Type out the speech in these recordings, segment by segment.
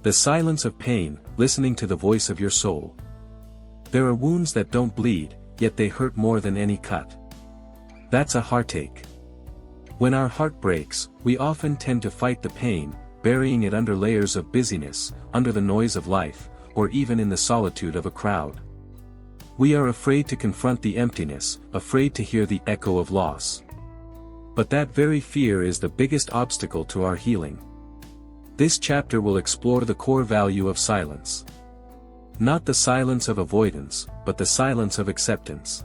The silence of pain, listening to the voice of your soul. There are wounds that don't bleed, yet they hurt more than any cut. That's a heartache. When our heart breaks, we often tend to fight the pain, burying it under layers of busyness, under the noise of life, or even in the solitude of a crowd. We are afraid to confront the emptiness, afraid to hear the echo of loss. But that very fear is the biggest obstacle to our healing. This chapter will explore the core value of silence. Not the silence of avoidance, but the silence of acceptance.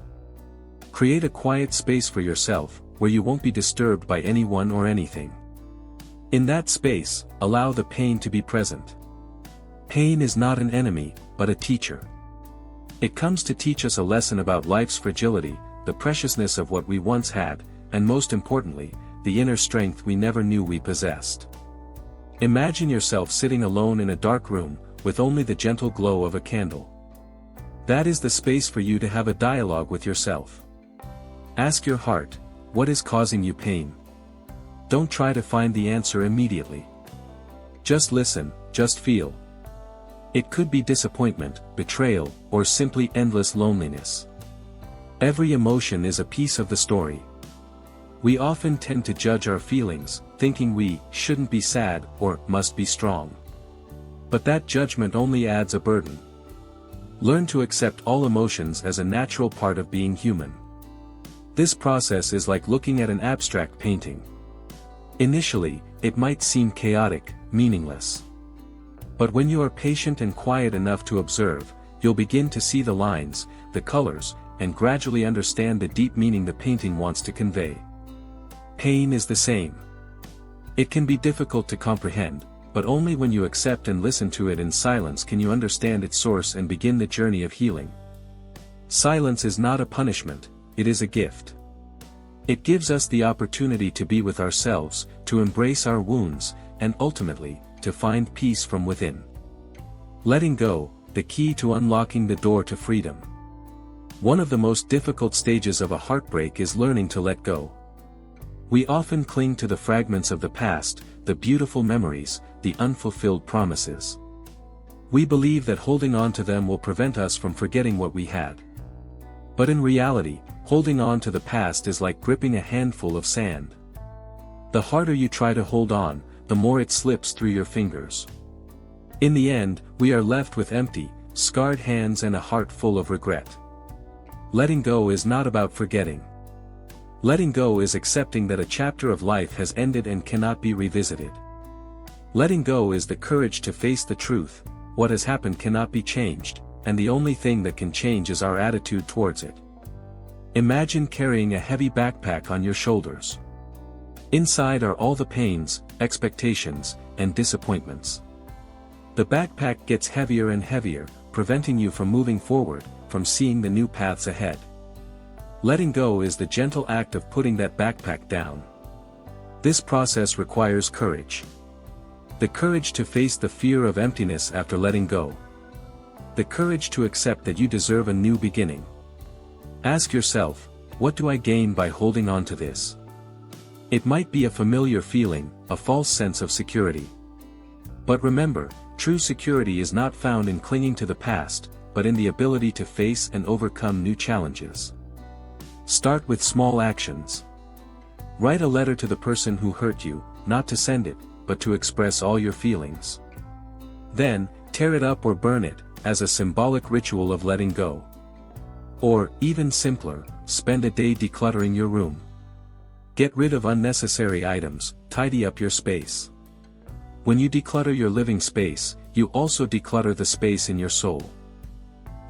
Create a quiet space for yourself, where you won't be disturbed by anyone or anything. In that space, allow the pain to be present. Pain is not an enemy, but a teacher. It comes to teach us a lesson about life's fragility, the preciousness of what we once had, and most importantly, the inner strength we never knew we possessed. Imagine yourself sitting alone in a dark room, with only the gentle glow of a candle. That is the space for you to have a dialogue with yourself. Ask your heart, what is causing you pain? Don't try to find the answer immediately. Just listen, just feel. It could be disappointment, betrayal, or simply endless loneliness. Every emotion is a piece of the story. We often tend to judge our feelings, thinking we shouldn't be sad or must be strong. But that judgment only adds a burden. Learn to accept all emotions as a natural part of being human. This process is like looking at an abstract painting. Initially, it might seem chaotic, meaningless. But when you are patient and quiet enough to observe, you'll begin to see the lines, the colors, and gradually understand the deep meaning the painting wants to convey. Pain is the same. It can be difficult to comprehend, but only when you accept and listen to it in silence can you understand its source and begin the journey of healing. Silence is not a punishment, it is a gift. It gives us the opportunity to be with ourselves, to embrace our wounds, and ultimately, to find peace from within. Letting go, the key to unlocking the door to freedom. One of the most difficult stages of a heartbreak is learning to let go. We often cling to the fragments of the past, the beautiful memories, the unfulfilled promises. We believe that holding on to them will prevent us from forgetting what we had. But in reality, holding on to the past is like gripping a handful of sand. The harder you try to hold on, the more it slips through your fingers. In the end, we are left with empty, scarred hands and a heart full of regret. Letting go is not about forgetting. Letting go is accepting that a chapter of life has ended and cannot be revisited. Letting go is the courage to face the truth, what has happened cannot be changed, and the only thing that can change is our attitude towards it. Imagine carrying a heavy backpack on your shoulders. Inside are all the pains, expectations, and disappointments. The backpack gets heavier and heavier, preventing you from moving forward, from seeing the new paths ahead. Letting go is the gentle act of putting that backpack down. This process requires courage. The courage to face the fear of emptiness after letting go. The courage to accept that you deserve a new beginning. Ask yourself, what do I gain by holding on to this? It might be a familiar feeling, a false sense of security. But remember, true security is not found in clinging to the past, but in the ability to face and overcome new challenges. Start with small actions. Write a letter to the person who hurt you, not to send it, but to express all your feelings. Then, tear it up or burn it, as a symbolic ritual of letting go. Or, even simpler, spend a day decluttering your room. Get rid of unnecessary items, tidy up your space. When you declutter your living space, you also declutter the space in your soul.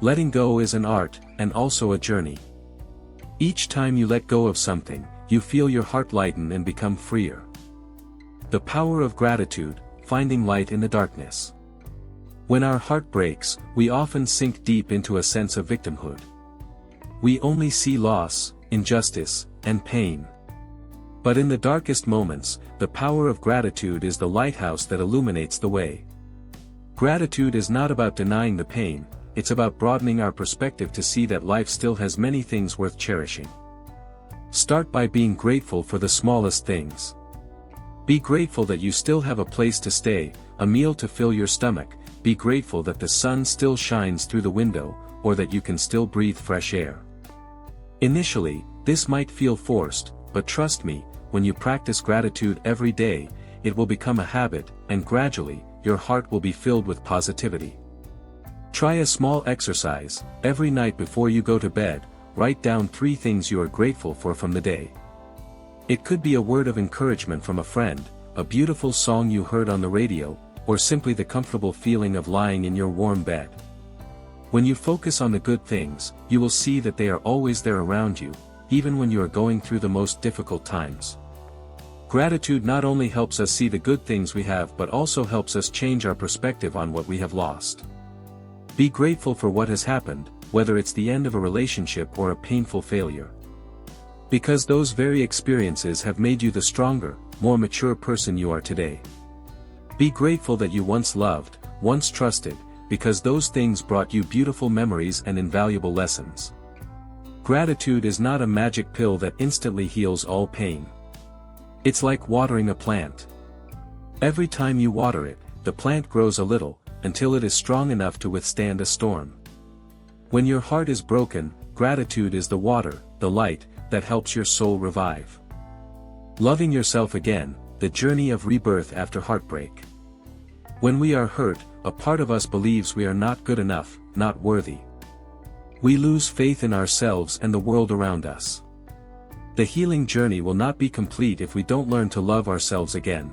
Letting go is an art, and also a journey. Each time you let go of something, you feel your heart lighten and become freer. The power of gratitude, finding light in the darkness. When our heart breaks, we often sink deep into a sense of victimhood. We only see loss, injustice, and pain. But in the darkest moments, the power of gratitude is the lighthouse that illuminates the way. Gratitude is not about denying the pain, it's about broadening our perspective to see that life still has many things worth cherishing. Start by being grateful for the smallest things. Be grateful that you still have a place to stay, a meal to fill your stomach. Be grateful that the sun still shines through the window, or that you can still breathe fresh air. Initially, this might feel forced, but trust me, when you practice gratitude every day, it will become a habit, and gradually, your heart will be filled with positivity. Try a small exercise. Every night before you go to bed, write down 3 things you are grateful for from the day. It could be a word of encouragement from a friend, a beautiful song you heard on the radio, or simply the comfortable feeling of lying in your warm bed. When you focus on the good things, you will see that they are always there around you, even when you are going through the most difficult times. Gratitude not only helps us see the good things we have but also helps us change our perspective on what we have lost. Be grateful for what has happened, whether it's the end of a relationship or a painful failure. Because those very experiences have made you the stronger, more mature person you are today. Be grateful that you once loved, once trusted, because those things brought you beautiful memories and invaluable lessons. Gratitude is not a magic pill that instantly heals all pain. It's like watering a plant. Every time you water it, the plant grows a little, until it is strong enough to withstand a storm. When your heart is broken, gratitude is the water, the light, that helps your soul revive. Loving yourself again, the journey of rebirth after heartbreak. When we are hurt, a part of us believes we are not good enough, not worthy. We lose faith in ourselves and the world around us. The healing journey will not be complete if we don't learn to love ourselves again.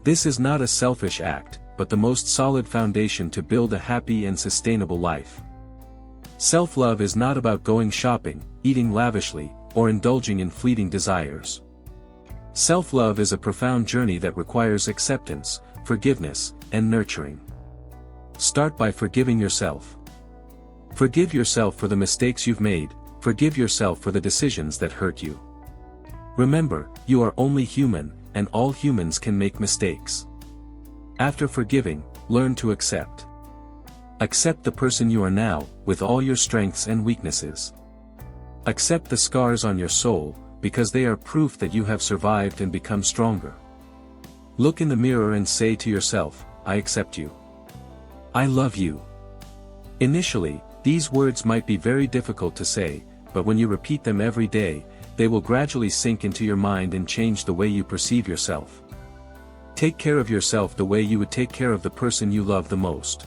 This is not a selfish act, but the most solid foundation to build a happy and sustainable life. Self-love is not about going shopping, eating lavishly, or indulging in fleeting desires. Self-love is a profound journey that requires acceptance, forgiveness, and nurturing. Start by forgiving yourself. Forgive yourself for the mistakes you've made. Forgive yourself for the decisions that hurt you. Remember, you are only human, and all humans can make mistakes. After forgiving, learn to accept. Accept the person you are now, with all your strengths and weaknesses. Accept the scars on your soul, because they are proof that you have survived and become stronger. Look in the mirror and say to yourself, I accept you. I love you. Initially, these words might be very difficult to say, but when you repeat them every day, they will gradually sink into your mind and change the way you perceive yourself. Take care of yourself the way you would take care of the person you love the most.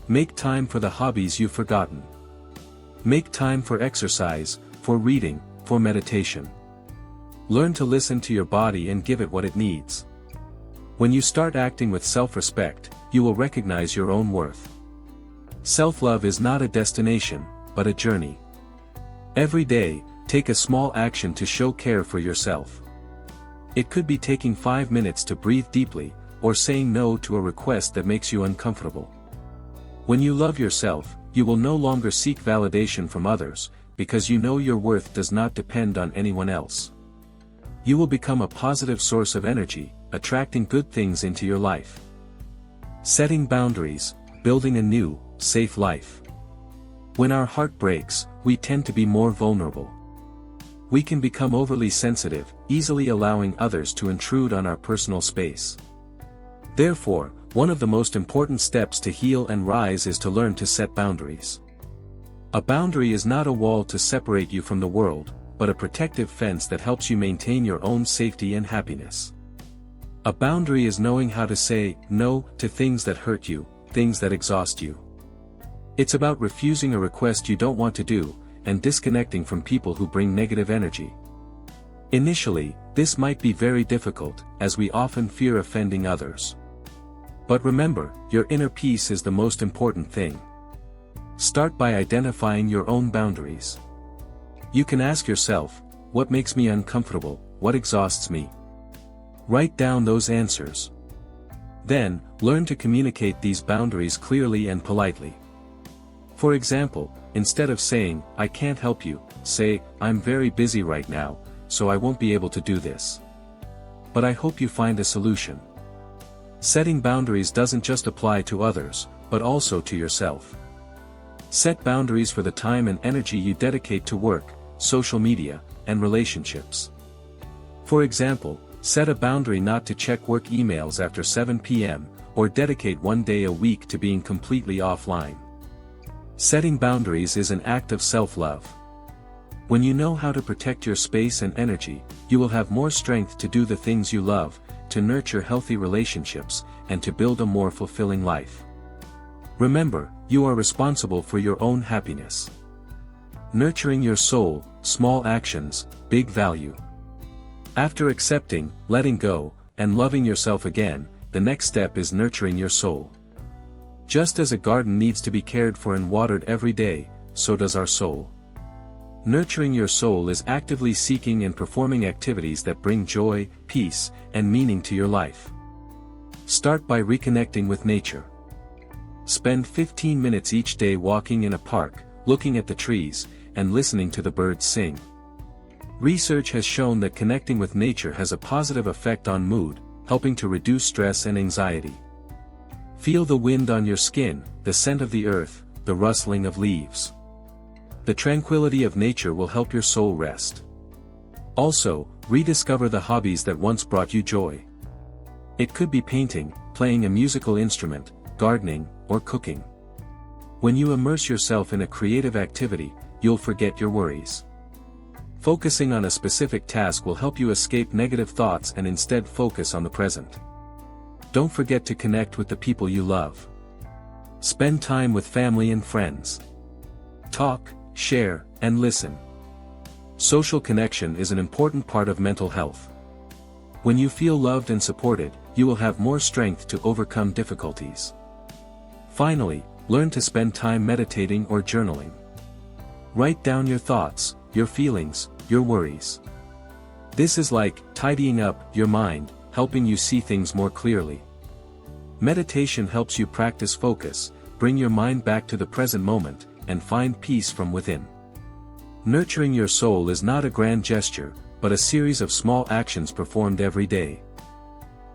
Make time for the hobbies you've forgotten. Make time for exercise, for reading, for meditation. Learn to listen to your body and give it what it needs. When you start acting with self-respect, you will recognize your own worth. Self-love is not a destination, but a journey. Every day, take a small action to show care for yourself. It could be taking 5 minutes to breathe deeply, or saying no to a request that makes you uncomfortable. When you love yourself, you will no longer seek validation from others, because you know your worth does not depend on anyone else. You will become a positive source of energy, attracting good things into your life. Setting boundaries, building a new, safe life. When our heart breaks, we tend to be more vulnerable. We can become overly sensitive, easily allowing others to intrude on our personal space. Therefore, one of the most important steps to heal and rise is to learn to set boundaries. A boundary is not a wall to separate you from the world, but a protective fence that helps you maintain your own safety and happiness. A boundary is knowing how to say no to things that hurt you, things that exhaust you. It's about refusing a request you don't want to do, and disconnecting from people who bring negative energy. Initially, this might be very difficult, as we often fear offending others. But remember, your inner peace is the most important thing. Start by identifying your own boundaries. You can ask yourself, what makes me uncomfortable, what exhausts me? Write down those answers. Then, learn to communicate these boundaries clearly and politely. For example, instead of saying, I can't help you, say, I'm very busy right now, so I won't be able to do this. But I hope you find a solution. Setting boundaries doesn't just apply to others, but also to yourself. Set boundaries for the time and energy you dedicate to work, social media, and relationships. For example, Set a boundary not to check work emails after 7 p.m., or dedicate one day a week to being completely offline. Setting boundaries is an act of self-love. When you know how to protect your space and energy, you will have more strength to do the things you love, to nurture healthy relationships, and to build a more fulfilling life. Remember, you are responsible for your own happiness. Nurturing your soul, small actions, big value. After accepting, letting go, and loving yourself again, the next step is nurturing your soul. Just as a garden needs to be cared for and watered every day, so does our soul. Nurturing your soul is actively seeking and performing activities that bring joy, peace, and meaning to your life. Start by reconnecting with nature. Spend 15 minutes each day walking in a park, looking at the trees, and listening to the birds sing. Research has shown that connecting with nature has a positive effect on mood, helping to reduce stress and anxiety. Feel the wind on your skin, the scent of the earth, the rustling of leaves. The tranquility of nature will help your soul rest. Also, rediscover the hobbies that once brought you joy. It could be painting, playing a musical instrument, gardening, or cooking. When you immerse yourself in a creative activity, you'll forget your worries. Focusing on a specific task will help you escape negative thoughts and instead focus on the present. Don't forget to connect with the people you love. Spend time with family and friends. Talk, share, and listen. Social connection is an important part of mental health. When you feel loved and supported, you will have more strength to overcome difficulties. Finally, learn to spend time meditating or journaling. Write down your thoughts, your feelings, your worries. This is like tidying up your mind, helping you see things more clearly. Meditation helps you practice focus, bring your mind back to the present moment, and find peace from within. Nurturing your soul is not a grand gesture, but a series of small actions performed every day.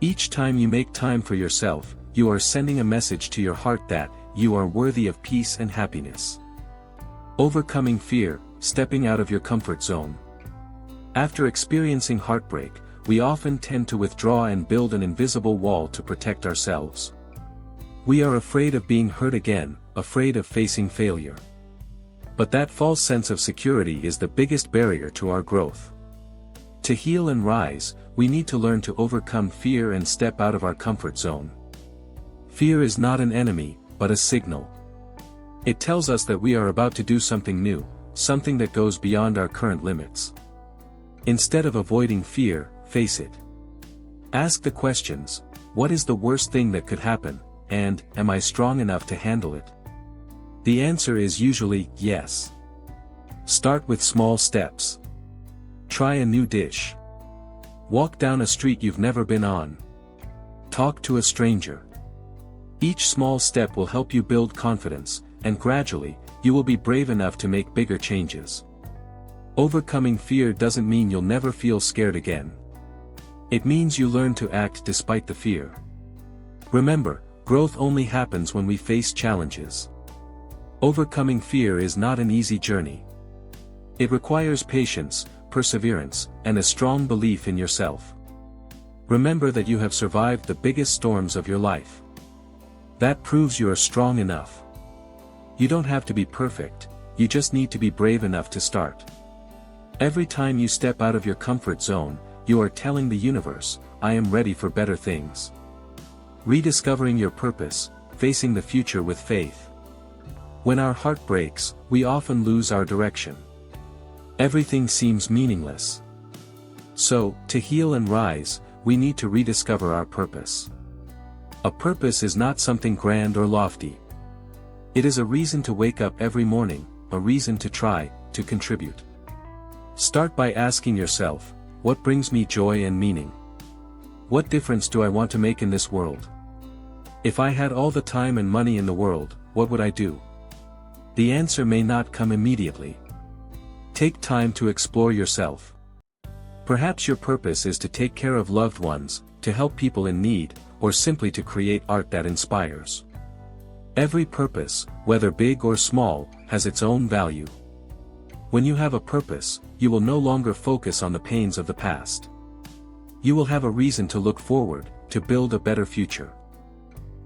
Each time you make time for yourself, you are sending a message to your heart that you are worthy of peace and happiness. Overcoming fear, stepping out of your comfort zone. After experiencing heartbreak, we often tend to withdraw and build an invisible wall to protect ourselves. We are afraid of being hurt again, afraid of facing failure. But that false sense of security is the biggest barrier to our growth. To heal and rise, we need to learn to overcome fear and step out of our comfort zone. Fear is not an enemy, but a signal. It tells us that we are about to do something new, something that goes beyond our current limits. Instead of avoiding fear, face it. Ask the questions: what is the worst thing that could happen, and am I strong enough to handle it? The answer is usually yes. Start with small steps. Try a new dish. Walk down a street you've never been on. Talk to a stranger. Each small step will help you build confidence, and gradually, you will be brave enough to make bigger changes. Overcoming fear doesn't mean you'll never feel scared again. It means you learn to act despite the fear. Remember, growth only happens when we face challenges. Overcoming fear is not an easy journey. It requires patience, perseverance, and a strong belief in yourself. Remember that you have survived the biggest storms of your life. That proves you are strong enough. You don't have to be perfect, you just need to be brave enough to start. Every time you step out of your comfort zone, you are telling the universe, I am ready for better things. Rediscovering your purpose, facing the future with faith. When our heart breaks, we often lose our direction. Everything seems meaningless. So, to heal and rise, we need to rediscover our purpose. A purpose is not something grand or lofty. It is a reason to wake up every morning, a reason to try, to contribute. Start by asking yourself, what brings me joy and meaning? What difference do I want to make in this world? If I had all the time and money in the world, what would I do? The answer may not come immediately. Take time to explore yourself. Perhaps your purpose is to take care of loved ones, to help people in need, or simply to create art that inspires. Every purpose, whether big or small, has its own value. When you have a purpose, you will no longer focus on the pains of the past. You will have a reason to look forward, to build a better future.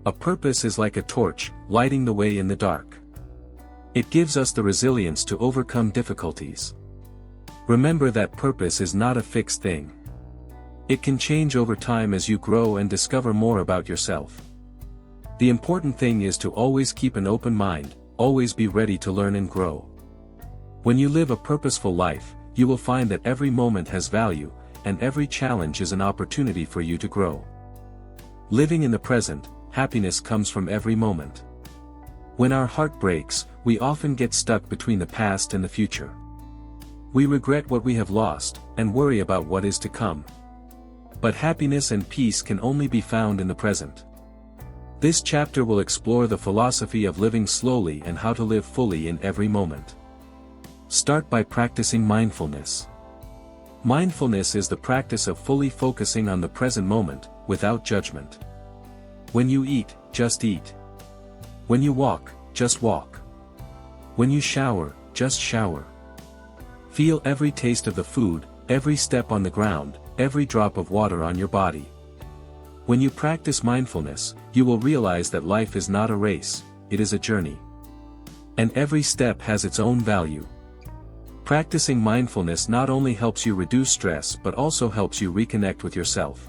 A purpose is like a torch, lighting the way in the dark. It gives us the resilience to overcome difficulties. Remember that purpose is not a fixed thing. It can change over time as you grow and discover more about yourself. The important thing is to always keep an open mind, always be ready to learn and grow. When you live a purposeful life, you will find that every moment has value, and every challenge is an opportunity for you to grow. Living in the present, happiness comes from every moment. When our heart breaks, we often get stuck between the past and the future. We regret what we have lost, and worry about what is to come. But happiness and peace can only be found in the present. This chapter will explore the philosophy of living slowly and how to live fully in every moment. Start by practicing mindfulness. Mindfulness is the practice of fully focusing on the present moment, without judgment. When you eat, just eat. When you walk, just walk. When you shower, just shower. Feel every taste of the food, every step on the ground, every drop of water on your body. When you practice mindfulness, you will realize that life is not a race, it is a journey. And every step has its own value. Practicing mindfulness not only helps you reduce stress but also helps you reconnect with yourself.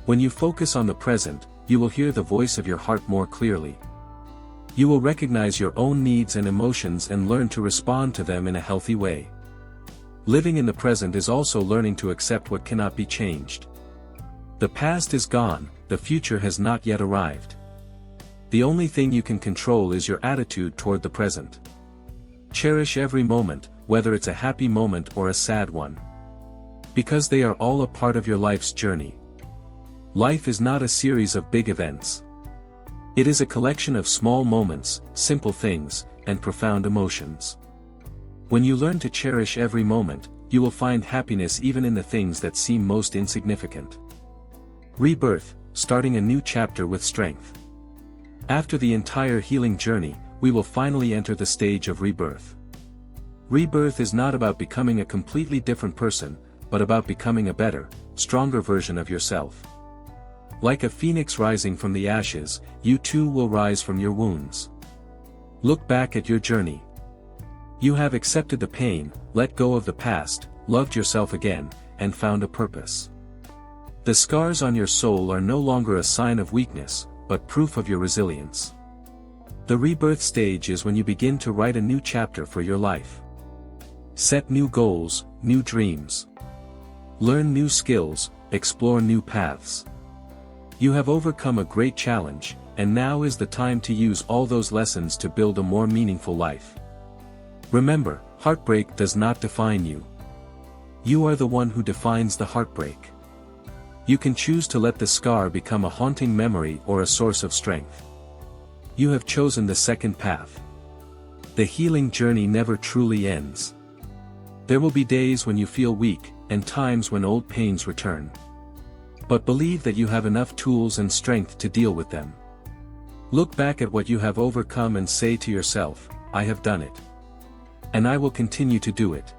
When you focus on the present, you will hear the voice of your heart more clearly. You will recognize your own needs and emotions and learn to respond to them in a healthy way. Living in the present is also learning to accept what cannot be changed. The past is gone, the future has not yet arrived. The only thing you can control is your attitude toward the present. Cherish every moment, whether it's a happy moment or a sad one. Because they are all a part of your life's journey. Life is not a series of big events. It is a collection of small moments, simple things, and profound emotions. When you learn to cherish every moment, you will find happiness even in the things that seem most insignificant. Rebirth, starting a new chapter with strength. After the entire healing journey, we will finally enter the stage of rebirth. Rebirth is not about becoming a completely different person, but about becoming a better, stronger version of yourself. Like a phoenix rising from the ashes, you too will rise from your wounds. Look back at your journey. You have accepted the pain, let go of the past, loved yourself again, and found a purpose. The scars on your soul are no longer a sign of weakness, but proof of your resilience. The rebirth stage is when you begin to write a new chapter for your life. Set new goals, new dreams. Learn new skills, explore new paths. You have overcome a great challenge, and now is the time to use all those lessons to build a more meaningful life. Remember, heartbreak does not define you. You are the one who defines the heartbreak. You can choose to let the scar become a haunting memory or a source of strength. You have chosen the second path. The healing journey never truly ends. There will be days when you feel weak, and times when old pains return. But believe that you have enough tools and strength to deal with them. Look back at what you have overcome and say to yourself, I have done it. And I will continue to do it.